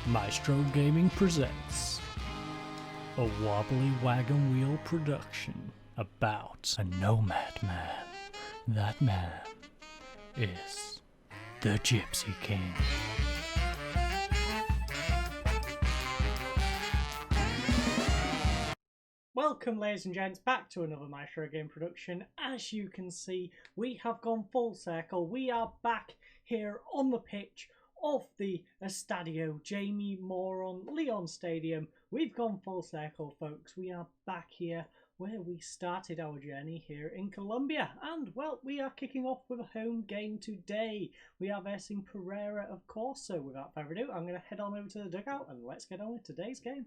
Maestro Gaming presents a wobbly wagon wheel production about a nomad man. That man is the Gypsy King. Welcome, ladies and gents, back to another Maestro Game production. As you can see, we have gone full circle. We are back here on the pitch of the Estadio Jamie Moron Leon Stadium. We've gone full circle, folks. We are back here where we started our journey here in Colombia. And, well, we are kicking off with a home game today. We are versing Pereira, of course. So, without further ado, I'm going to head on over to the dugout and let's get on with today's game.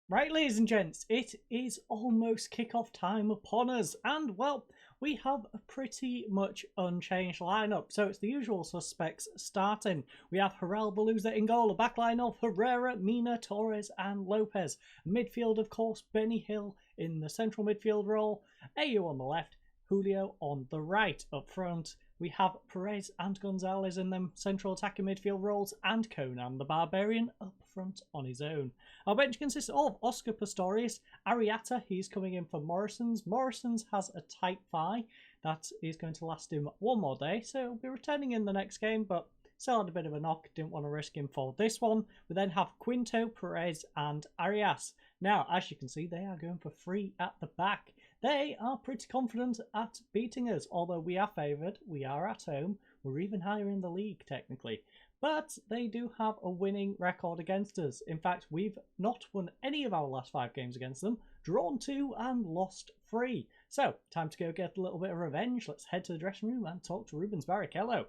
Right, ladies and gents, it is almost kick-off time upon us, and, well, we have a pretty much unchanged lineup. So it's the usual suspects starting. We have Harel Baluza in goal, a backline of Herrera, Mina, Torres and Lopez. Midfield, of course, Benny Hill in the central midfield role, Ayu on the left, Julio on the right. Up front, we have Perez and Gonzalez in them central attacking midfield roles, and Conan the Barbarian up front on his own. Our bench consists of Oscar Pistorius, Ariata, he's coming in for Morrison's. Morrison's has a tight thigh that is going to last him one more day, so he'll be returning in the next game, but still had a bit of a knock, didn't want to risk him for this one. We then have Quinto, Perez and Arias. Now, as you can see, they are going for free at the back. They are pretty confident at beating us, although we are favoured, we are at home, we're even higher in the league technically. But they do have a winning record against us. In fact, we've not won any of our last 5 games against them, drawn 2 and lost 3. So, time to go get a little bit of revenge. Let's head to the dressing room and talk to Rubens Barrichello.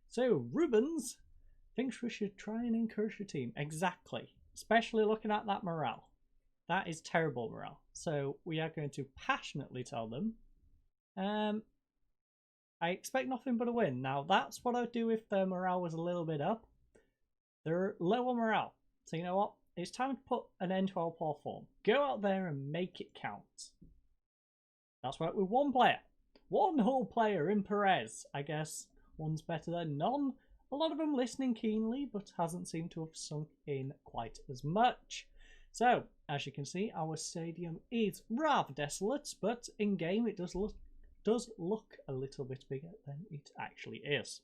So, Rubens thinks we should try and encourage the team. Exactly. Especially looking at that morale. That is terrible morale. So we are going to passionately tell them, I expect nothing but a win. Now that's what I'd do if their morale was a little bit up. They're low on morale. So you know what? It's time to put an end to our poor form. Go out there and make it count. That's right, with one player. One whole player in Perez. I guess one's better than none. A lot of them listening keenly, but hasn't seemed to have sunk in quite as much. So, as you can see, our stadium is rather desolate, but in-game it does look a little bit bigger than it actually is.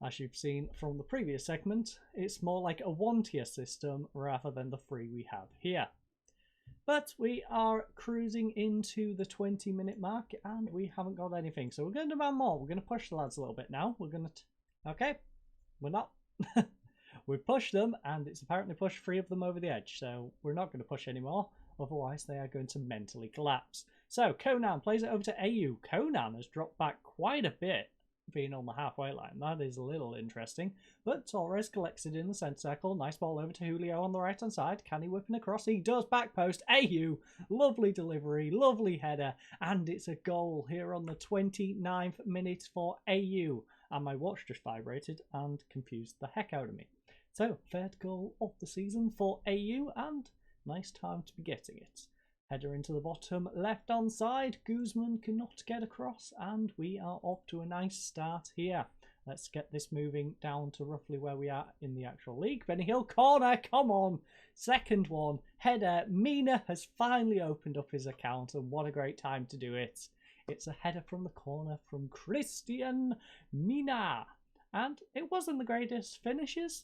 As you've seen from the previous segment, it's more like a one-tier system rather than the 3 we have here. But we are cruising into the 20-minute mark, and we haven't got anything. So we're going to demand more. We're going to push the lads a little bit now. We're going to... Okay, we're not... We've pushed them, and it's apparently pushed 3 of them over the edge, so we're not going to push anymore, otherwise they are going to mentally collapse. So, Conan plays it over to Ayu. Conan has dropped back quite a bit, being on the halfway line. That is a little interesting, but Torres collects it in the centre circle. Nice ball over to Julio on the right-hand side. Can he whip it across? He does. Back post. Ayu, lovely delivery, lovely header, and it's a goal here on the 29th minute for Ayu. And my watch just vibrated and confused the heck out of me. So, 3rd goal of the season for AU, and nice time to be getting it. Header into the bottom left-hand side. Guzman cannot get across, and we are off to a nice start here. Let's get this moving down to roughly where we are in the actual league. Benny Hill corner, come on. 2nd one, header. Mina has finally opened up his account, and what a great time to do it. It's a header from the corner from Christian Mina. And it wasn't the greatest finishes.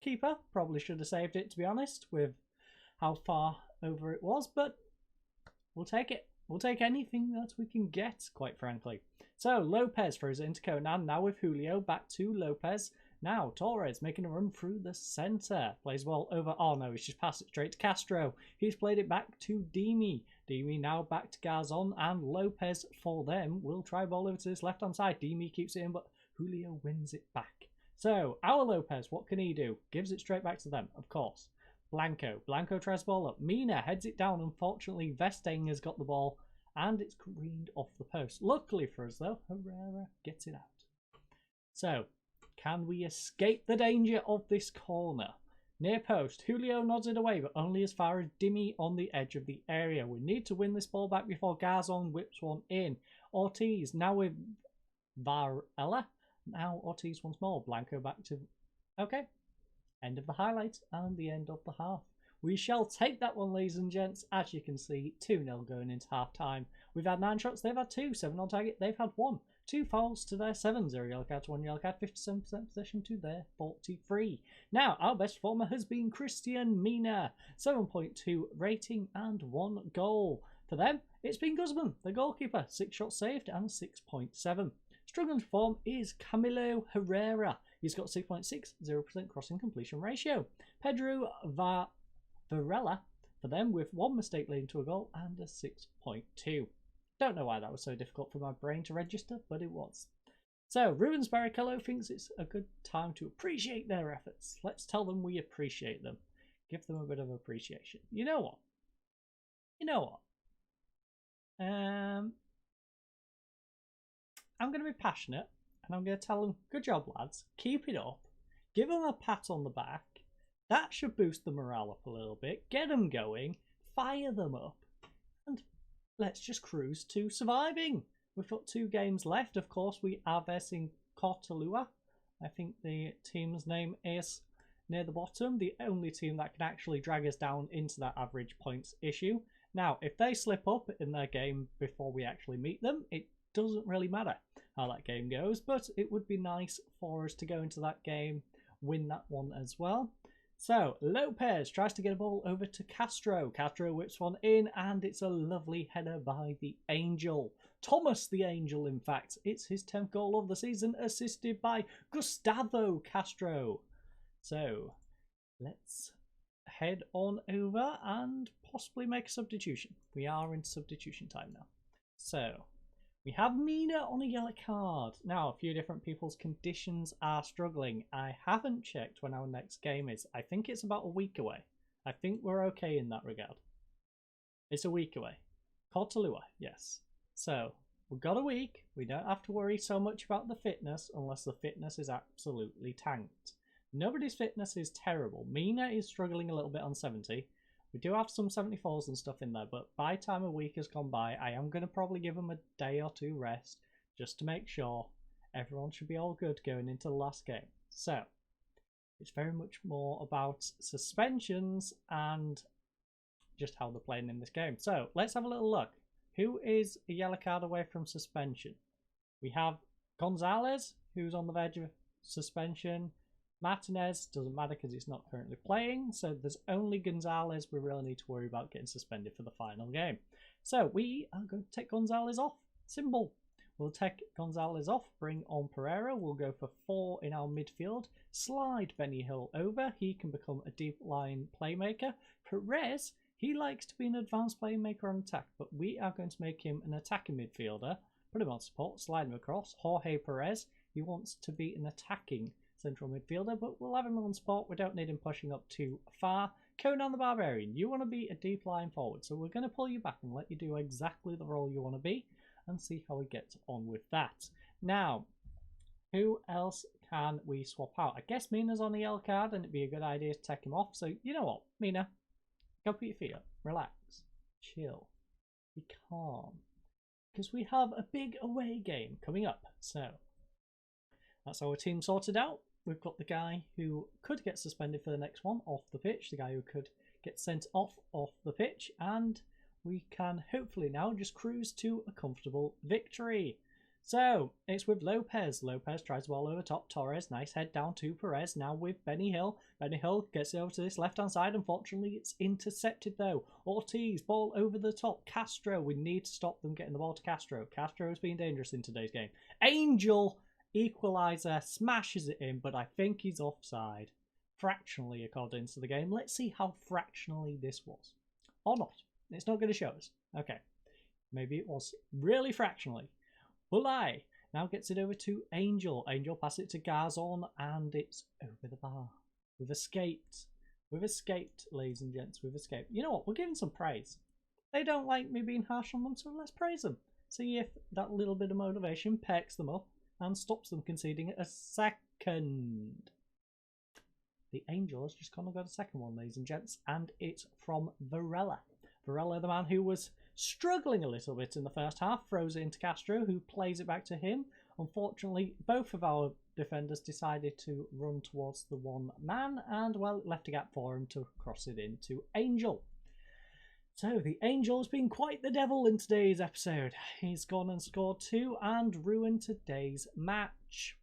Keeper probably should have saved it, to be honest, with how far over it was, but we'll take it. We'll take anything that we can get, quite frankly. So Lopez throws it into Conan, now with Julio, back to Lopez. Now Torres making a run through the centre, plays well over, oh no, he's just passed it straight to Castro. He's played it back to Dimi. Dimi now back to Garzon, and Lopez for them will try ball over to this left hand side. Dimi keeps it in, but Julio wins it back. So, our Lopez, what can he do? Gives it straight back to them, of course. Blanco tries the ball up. Mina heads it down. Unfortunately, Vesteng has got the ball, and it's careened off the post. Luckily for us, though, Herrera gets it out. So, can we escape the danger of this corner? Near post, Julio nods it away, but only as far as Dimi on the edge of the area. We need to win this ball back before Garzon whips one in. Ortiz, now with Varela. Now Ortiz once more. Blanco back to... Okay. End of the highlights and the end of the half. We shall take that one, ladies and gents. As you can see, 2-0 going into half time. We've had 9 shots, they've had 2. 7 on target, they've had 1. 2 fouls to their 7. 0 yellow card to 1 yellow card. 57% possession to their 43. Now, our best performer has been Christian Mina. 7.2 rating and 1 goal. For them, it's been Guzman, the goalkeeper. 6 shots saved and 6.7. Struggling to form is Camilo Herrera. He's got 6.60% crossing completion ratio. Pedro Varela for them with 1 mistake leading to a goal and a 6.2. Don't know why that was so difficult for my brain to register, but it was. So, Rubens Barrichello thinks it's a good time to appreciate their efforts. Let's tell them we appreciate them. Give them a bit of appreciation. You know what? I'm going to be passionate and I'm going to tell them, good job, lads. Keep it up. Give them a pat on the back. That should boost the morale up a little bit. Get them going. Fire them up. And let's just cruise to surviving. We've got 2 games left. Of course, we are versing Cortalua. I think the team's name is near the bottom. The only team that can actually drag us down into that average points issue. Now, if they slip up in their game before we actually meet them, it doesn't really matter how that game goes, but it would be nice for us to go into that game, win that one as well. So, Lopez tries to get a ball over to Castro. Castro whips one in, and it's a lovely header by the Angel. Thomas the Angel, in fact. It's his 10th goal of the season, assisted by Gustavo Castro. So, let's head on over and possibly make a substitution. We are in substitution time now. So, we have Mina on a yellow card. Now, a few different people's conditions are struggling. I haven't checked when our next game is. I think it's about a week away. I think we're okay in that regard. It's a week away. Cortalua, yes. So, we've got a week. We don't have to worry so much about the fitness unless the fitness is absolutely tanked. Nobody's fitness is terrible. Mina is struggling a little bit on 70. We do have some 74s and stuff in there, but by the time a week has gone by, I am going to probably give them a day or 2 rest just to make sure everyone should be all good going into the last game. So, it's very much more about suspensions and just how they're playing in this game. So, let's have a little look. Who is a yellow card away from suspension? We have Gonzalez, who's on the verge of suspension. Martinez doesn't matter because he's not currently playing, so there's only Gonzalez we really need to worry about getting suspended for the final game. So we are going to take Gonzalez off. Simple. We'll take Gonzalez off, bring on Pereira. We'll go for 4 in our midfield. Slide Benny Hill over. He can become a deep line playmaker. Perez, he likes to be an advanced playmaker on attack, but we are going to make him an attacking midfielder. Put him on support, slide him across. Jorge Perez, he wants to be an attacking central midfielder, but we'll have him on spot. We don't need him pushing up too far. Conan the Barbarian, you want to be a deep line forward, so we're going to pull you back and let you do exactly the role you want to be and see how we get on with that. Now, who else can we swap out? I guess Mina's on the yellow card and it'd be a good idea to take him off. So, you know what, Mina, go put your feet up, relax, chill, be calm, because we have a big away game coming up. So, that's our team sorted out. We've got the guy who could get suspended for the next one off the pitch, the guy who could get sent off the pitch, and we can hopefully now just cruise to a comfortable victory. So, it's with Lopez. Lopez tries the ball over top. Torres, nice head down to Perez. Now with Benny Hill. Benny Hill gets it over to this left-hand side. Unfortunately, it's intercepted though. Ortiz, ball over the top. Castro, we need to stop them getting the ball to Castro. Castro has been dangerous in today's game. Angel, equaliser, smashes it in, but I think he's offside. Fractionally, according to the game. Let's see how fractionally this was. Or not. It's not going to show us. Okay. Maybe it was really fractionally. Bulai now gets it over to Angel. Angel passes it to Garzon, and it's over the bar. We've escaped. We've escaped, ladies and gents. We've escaped. You know what? We're giving some praise. They don't like me being harsh on them, so let's praise them. See if that little bit of motivation perks them up and stops them conceding a second. The Angel has just gone and got a second one, ladies and gents, and it's from Varela. Varela, the man who was struggling a little bit in the first half, throws it into Castro, who plays it back to him. Unfortunately, both of our defenders decided to run towards the one man, and well, it left a gap for him to cross it into Angel. So the Angel's been quite the devil in today's episode. He's gone and scored 2 and ruined today's match.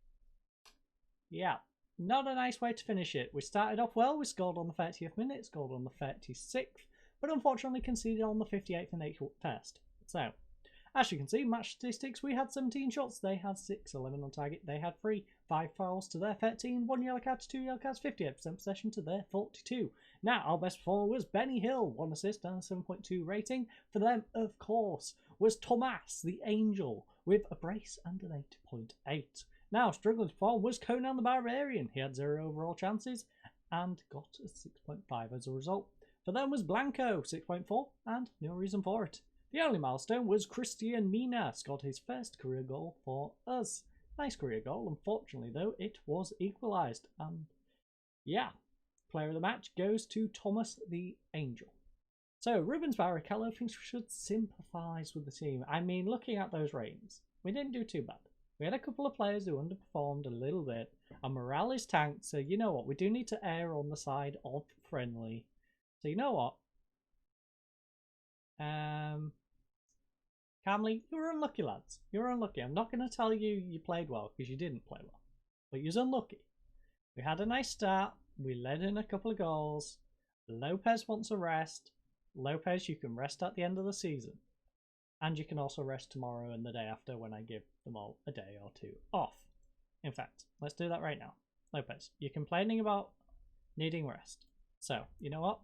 Yeah, not a nice way to finish it. We started off well, we scored on the 30th minute, scored on the 36th, but unfortunately conceded on the 58th and 81st. So, as you can see, match statistics, we had 17 shots, they had 6, 11 on target, they had 3, 5 fouls to their 13, 1 yellow card to 2 yellow cards, 58% possession to their 42. Now, our best performer was Benny Hill, 1 assist and a 7.2 rating. For them, of course, was Thomas, the Angel, with a brace and an 8.8. Now, struggling to perform was Conan the Barbarian. He had 0 overall chances and got a 6.5 as a result. For them was Blanco, 6.4, and no reason for it. The only milestone was Christian Mina, scored his first career goal for us. Nice career goal, unfortunately though, it was equalised. And yeah, player of the match goes to Thomas the Angel. So, Rubens Barrichello thinks we should sympathise with the team. I mean, looking at those ratings, we didn't do too bad. We had a couple of players who underperformed a little bit. Our morale is tanked, so you know what, we do need to err on the side of friendly. So you know what? Camley, you were unlucky, lads. You were unlucky. I'm not going to tell you you played well, because you didn't play well. But you was unlucky. We had a nice start. We led in a couple of goals. Lopez wants a rest. Lopez, you can rest at the end of the season. And you can also rest tomorrow and the day after when I give them all a day or 2 off. In fact, let's do that right now. Lopez, you're complaining about needing rest. So, you know what?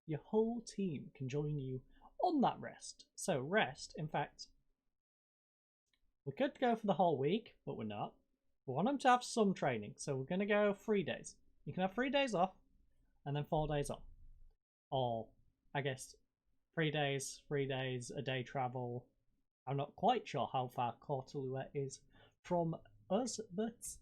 Your whole team can join you on that rest. So rest, in fact, we could go for the whole week, but we're not. We want them to have some training, so we're going to go 3 days. You can have 3 days off, and then 4 days off. Or, I guess, 3 days, a day travel. I'm not quite sure how far Cortalua is from us, but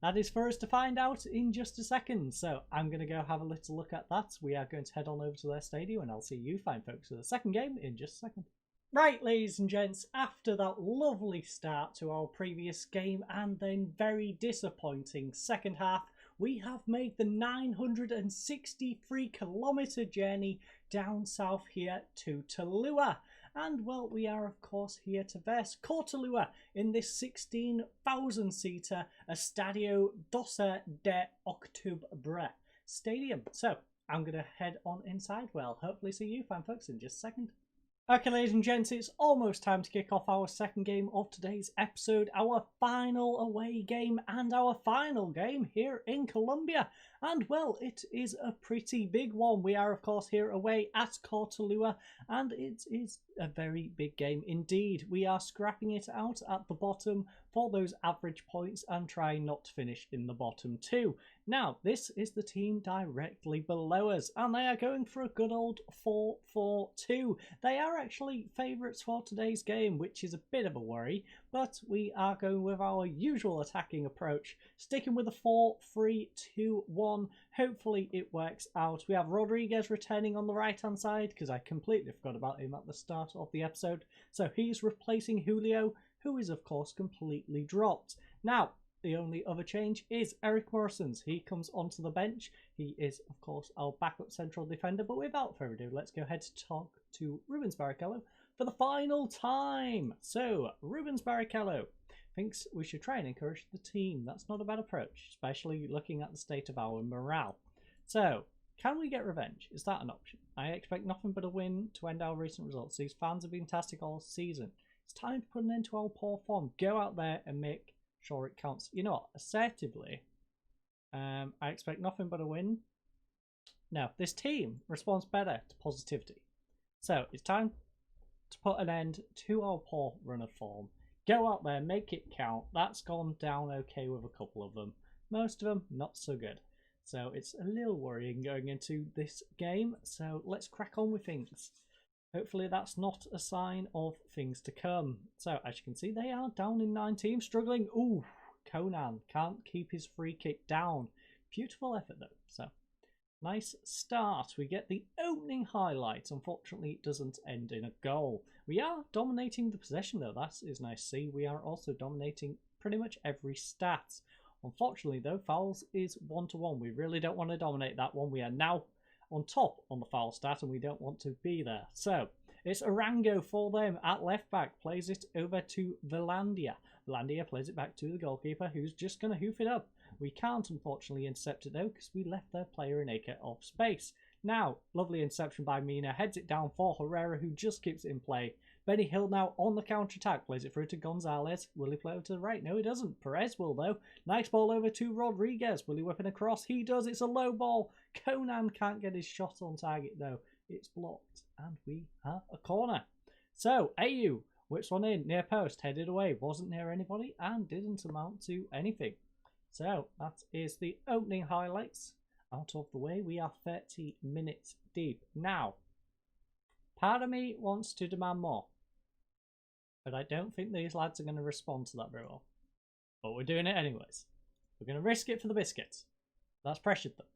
that is for us to find out in just a second. So I'm going to go have a little look at that. We are going to head on over to their stadium and I'll see you fine folks for the second game in just a second. Right, ladies and gents, after that lovely start to our previous game and then very disappointing second half, we have made the 963-kilometre journey down south here to Talua. And, well, we are, of course, here to verse Cortalua in this 16,000-seater Estadio 12 de Octubre stadium. So, I'm going to head on inside. Well, hopefully see you fine folks in just a second. Okay, ladies and gents, it's almost time to kick off our second game of today's episode, our final away game and our final game here in Colombia. And, well, it is a pretty big one. We are, of course, here away at Cortalua, and it is a very big game indeed. We are scrapping it out at the bottom for those average points and trying not to finish in the bottom two. Now, this is the team directly below us, and they are going for a good old 4-4-2. They are actually favourites for today's game, which is a bit of a worry, but we are going with our usual attacking approach, sticking with a 4-3-2-1. Hopefully it works out. We have Rodriguez returning on the right-hand side, because I completely forgot about him at the start of the episode. So he's replacing Julio, who is, of course, completely dropped. Now, the only other change is Eric Morrison's. He comes onto the bench. He is, of course, our backup central defender. But without further ado, let's go ahead to talk to Rubens Barrichello for the final time. So, Rubens Barrichello thinks we should try and encourage the team. That's not a bad approach, especially looking at the state of our morale. So, can we get revenge? Is that an option? I expect nothing but a win to end our recent results. These fans have been fantastic all season. It's time to put an end to our poor form. Go out there and make sure it counts. You know what? Assertively, I expect nothing but a win. Now, this team responds better to positivity. So, it's time to put an end to our poor run of form. Go out there, make it count. That's gone down okay with a couple of them. Most of them, not so good. So, it's a little worrying going into this game. So, let's crack on with things. Hopefully that's not a sign of things to come. So, as you can see, they are down in 9 teams, struggling. Ooh, Conan can't keep his free kick down. Beautiful effort, though. So, Nice start. We get the opening highlight. Unfortunately, it doesn't end in a goal. We are dominating the possession, though. That is nice to see. We are also dominating pretty much every stat. Unfortunately, though, fouls is 1-1. We really don't want to dominate that one. We are now on top on the foul stat, and we don't want to be there. So, it's Arango for them at left back. Plays it over to Velandia. Velandia plays it back to the goalkeeper, who's just going to hoof it up. We can't, unfortunately, intercept it, though, because we left their player an acre of space. Now, lovely interception by Mina. Heads it down for Herrera, who just keeps it in play. Benny Hill now on the counter-attack. Plays it through to Gonzalez. Will he play over to the right? No, he doesn't. Perez will, though. Nice ball over to Rodriguez. Will he whip it across? He does. It's a low ball. Conan can't get his shot on target, though. It's blocked, and we have a corner. So, AU whips one in, near post, headed away. Wasn't near anybody, and didn't amount to anything. So, that is the opening highlights out of the way. We are 30 minutes deep. Now, part of me wants to demand more, but I don't think these lads are going to respond to that very well. But we're doing it anyways. We're going to risk it for the biscuits. That's pressured them.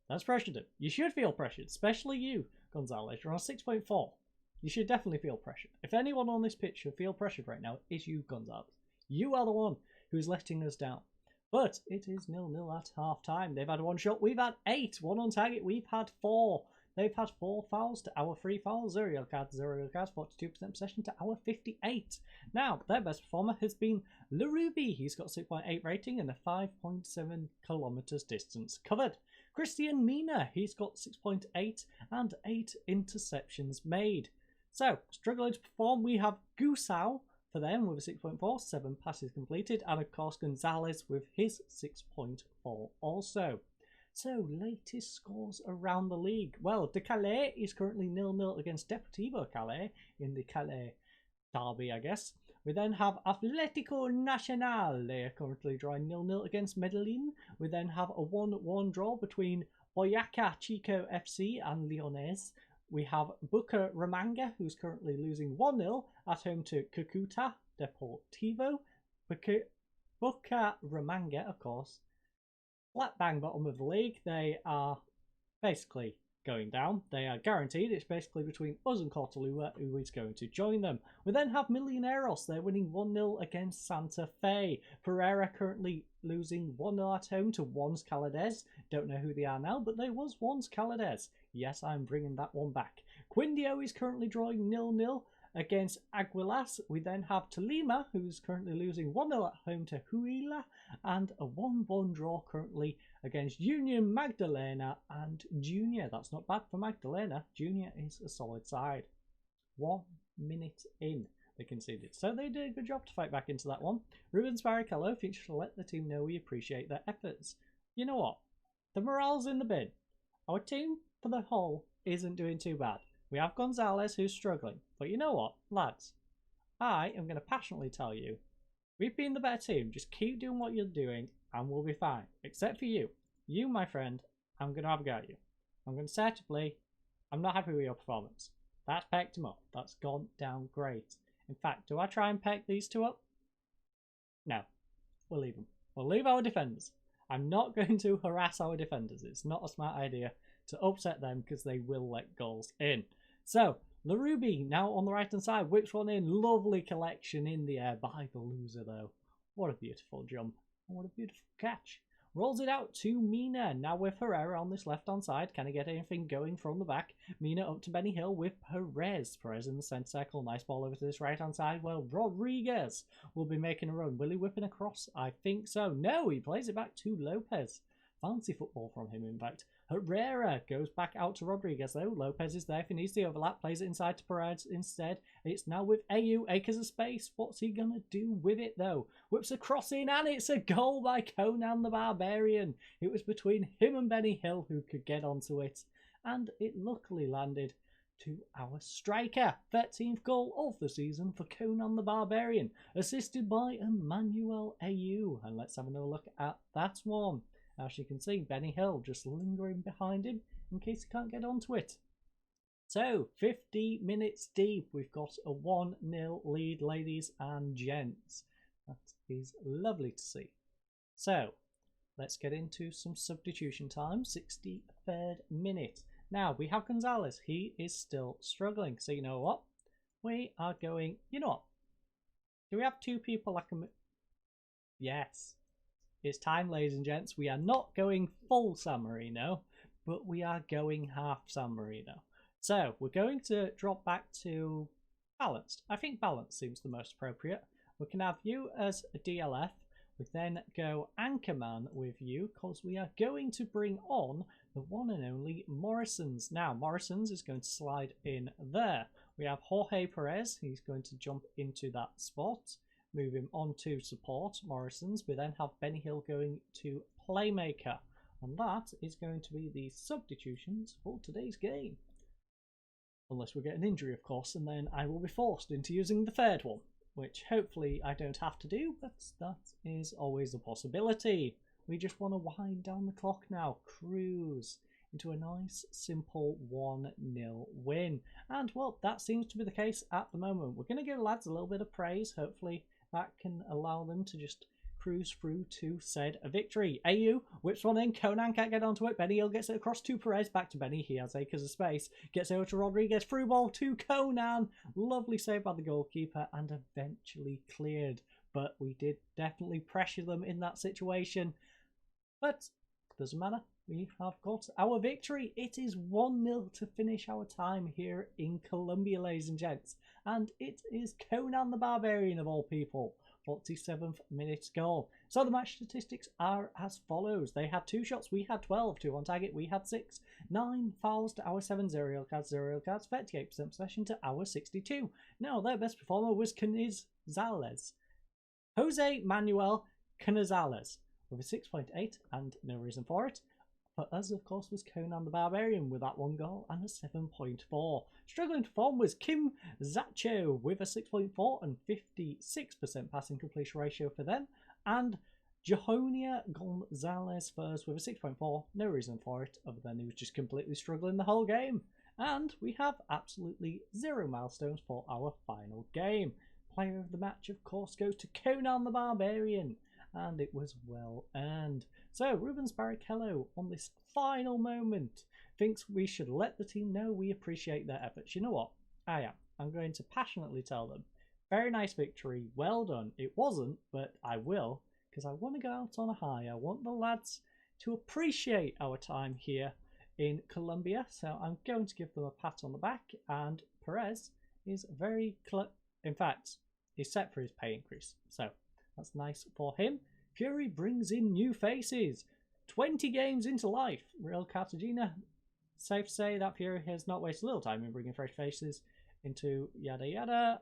That's pressured them. You should feel pressured, especially you, Gonzalez. You're on 6.4. You should definitely feel pressured. If anyone on this pitch should feel pressured right now, it's you, Gonzalez. You are the one who's letting us down. But it is 0-0 at half time. They've had one shot. We've had 8. 1 on target. We've had 4. They've had 4 fouls to our 3 fouls. 0 yellow cards, 0 yellow cards. 42% possession to our 58. Now, their best performer has been Lerubi. He's got 6.8 rating and a 5.7 kilometers distance covered. Christian Mina, he's got 6.8 and 8 interceptions made. So, struggling to perform, we have Gusau for them with a 6.4, 7 passes completed, and of course Gonzalez with his 6.4 also. So, latest scores around the league. Well, De Calais is currently 0-0 against Deportivo Calais in the Calais derby, I guess. We then have Atlético Nacional. They are currently drawing 0-0 against Medellin. We then have a 1-1 draw between Boyacá Chico FC and Leones. We have Buca Ramanga, who's currently losing 1-0 at home to Cucuta Deportivo. Buca Ramanga, of course, flat bang bottom of the league. They are basically going down. They are guaranteed. It's basically between us and Cortolua who is going to join them. We then have Millonarios. They're winning 1-0 against Santa Fe. Pereira currently losing 1-0 at home to Once Calades. Don't know who they are now, but they was Once Calades. Yes, I'm bringing that one back. Quindio is currently drawing 0-0 against Aguilas. We then have Tolima, who's currently losing 1-0 at home to Huila, and a 1-1 draw currently against Union Magdalena and Junior. That's not bad for Magdalena. Junior is a solid side. 1 minute in, they conceded. So they did a good job to fight back into that one. Rubens Barrichello thinks to let the team know we appreciate their efforts. You know what? The morale's in the bin. Our team, for the whole, isn't doing too bad. We have Gonzalez, who's struggling. But you know what, lads? I am going to passionately tell you, we've been the better team. Just keep doing what you're doing, and we'll be fine. Except for you. You, my friend, I'm going to have a go at you. I'm going to say to play, I'm not happy with your performance. That's pecked him up. That's gone down great. In fact, do I try and peck these two up? No. We'll leave them. We'll leave our defenders. I'm not going to harass our defenders. It's not a smart idea to upset them because they will let goals in. So, Lerubi now on the right hand side, whips one in. Lovely collection in the air by the loser though. What a beautiful jump. What a beautiful catch. Rolls it out to Mina. Now with Herrera on this left hand side. Can he get anything going from the back? Mina up to Benny Hill with Perez. Perez in the centre circle. Nice ball over to this right hand side. Well, Rodriguez will be making a run. Will he whip it across? I think so. No, he plays it back to Lopez. Fancy football from him, in fact. Herrera goes back out to Rodriguez, though. Lopez is there if he needs the overlap. Plays it inside to Perez instead. It's now with AU. Acres of space. What's he going to do with it, though? Whips a cross in, and it's a goal by Conan the Barbarian. It was between him and Benny Hill who could get onto it. And it luckily landed to our striker. 13th goal of the season for Conan the Barbarian. Assisted by Emmanuel AU. And let's have another look at that one. As you can see, Benny Hill just lingering behind him in case he can't get onto it. So, 50 minutes deep. We've got a 1-0 lead, ladies and gents. That is lovely to see. So, let's get into some substitution time. 63 3rd minute. Now, we have Gonzalez. He is still struggling. So you know what? We are going... You know what? Do we have 2 people I can... Yes. It's time, ladies and gents. We are not going full San Marino, but we are going half San Marino. So, we're going to drop back to balanced. I think balanced seems the most appropriate. We can have you as a DLF. We then go Anchorman with you, because we are going to bring on the one and only Morrisons. Now, Morrisons is going to slide in there. We have Jorge Perez. He's going to jump into that spot. Move him on to support Morrisons. We then have Benny Hill going to Playmaker. And that is going to be the substitutions for today's game. Unless we get an injury, of course, and then I will be forced into using the 3rd one. Which hopefully I don't have to do, but that is always a possibility. We just want to wind down the clock now, cruise into a nice, simple 1-0 win. And, well, that seems to be the case at the moment. We're going to give lads a little bit of praise. Hopefully that can allow them to just cruise through to said a victory. AU whips one in, Conan can't get onto it, Benny Hill gets it across to Perez, back to Benny, he has acres of space, gets over to Rodriguez, through ball to Conan, lovely save by the goalkeeper and eventually cleared, but we did definitely pressure them in that situation, but doesn't matter, we have got our victory. It is 1-0 to finish our time here in Colombia, ladies and gents, and it is Conan the Barbarian of all people. 47th minute goal. So the match statistics are as follows. They had 2 shots, we had 12, 2 on target, we had 6, 9 fouls to our 7, 0 yellow cards, 0 yellow cards, 38% possession to our 62. Now their best performer was Canizales. Jose Manuel Canizales with a 6.8 and no reason for it. But us, of course, was Conan the Barbarian with that 1 goal and a 7.4. Struggling to form was Kim Zacho with a 6.4 and 56% passing completion ratio for them. And Johonia Gonzalez first with a 6.4. No reason for it, other than he was just completely struggling the whole game. And we have absolutely 0 milestones for our final game. Player of the match, of course, goes to Conan the Barbarian. And it was well earned. So Rubens Barrichello on this final moment thinks we should let the team know we appreciate their efforts. You know what? I am. I'm going to passionately tell them. Very nice victory. Well done. It wasn't, but I will, because I want to go out on a high. I want the lads to appreciate our time here in Colombia. So I'm going to give them a pat on the back. And Perez is very... In fact, he's set for his pay increase. So that's nice for him. Fury brings in new faces. 20 games into life. Real Cartagena. Safe to say that Fury has not wasted a little time in bringing fresh faces into yada yada.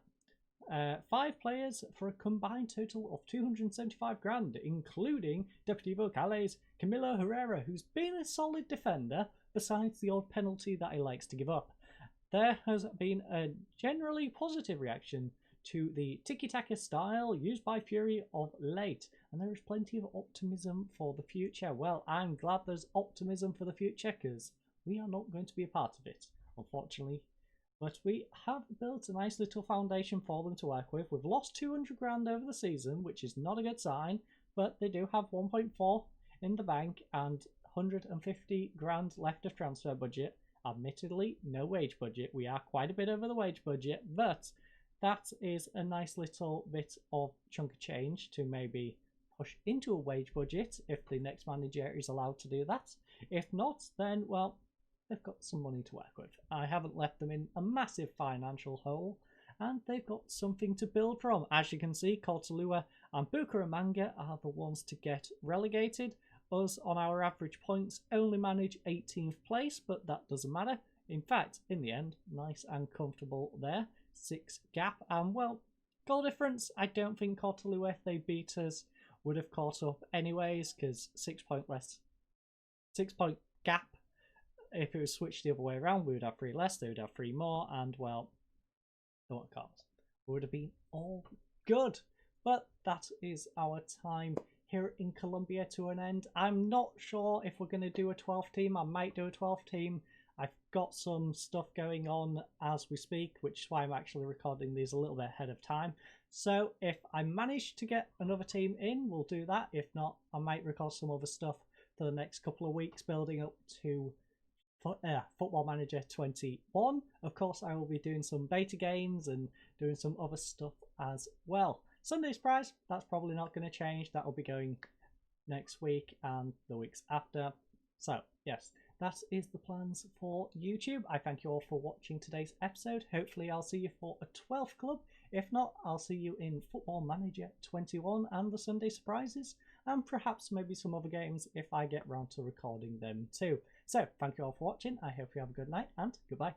5 players for a combined total of 275 grand, including Deportivo Cali's Camilo Herrera, who's been a solid defender besides the odd penalty that he likes to give up. There has been a generally positive reaction to the tiki-taka style used by Fury of late, and there is plenty of optimism for the future. Well, I'm glad there's optimism for the future, because we are not going to be a part of it, unfortunately. But we have built a nice little foundation for them to work with. We've lost 200 grand over the season, which is not a good sign, but they do have 1.4 in the bank and 150 grand left of transfer budget. Admittedly, no wage budget. We are quite a bit over the wage budget, but that is a nice little bit of chunk of change to maybe push into a wage budget if the next manager is allowed to do that. If not, then, well, they've got some money to work with. I haven't left them in a massive financial hole, and they've got something to build from. As you can see, Cortalua and Bucaramanga are the ones to get relegated. Us, on our average points, only manage 18th place, but that doesn't matter. In fact, in the end, nice and comfortable there. 6 gap, and well, goal difference, I don't think Cortalua, if they beat us, would have caught up anyways, because 6 point gap. If it was switched the other way around, we would have 3 less, they would have 3 more, and well, no one cares. It would have been all good. But that is our time here in Colombia to an end. I'm not sure if we're going to do a 12th team. I might do a 12th team. I've got some stuff going on as we speak, which is why I'm actually recording these a little bit ahead of time. So if I manage to get another team in, we'll do that. If not, I might record some other stuff for the next couple of weeks, building up to Football Manager 21. Of course, I will be doing some beta games and doing some other stuff as well. Sunday's prize, that's probably not going to change. That will be going next week and the weeks after. So, yes, that is the plans for YouTube. I thank you all for watching today's episode. Hopefully, I'll see you for a 12th club. If not, I'll see you in Football Manager 21 and the Sunday surprises, and perhaps maybe some other games if I get round to recording them too. So, thank you all for watching. I hope you have a good night, and goodbye.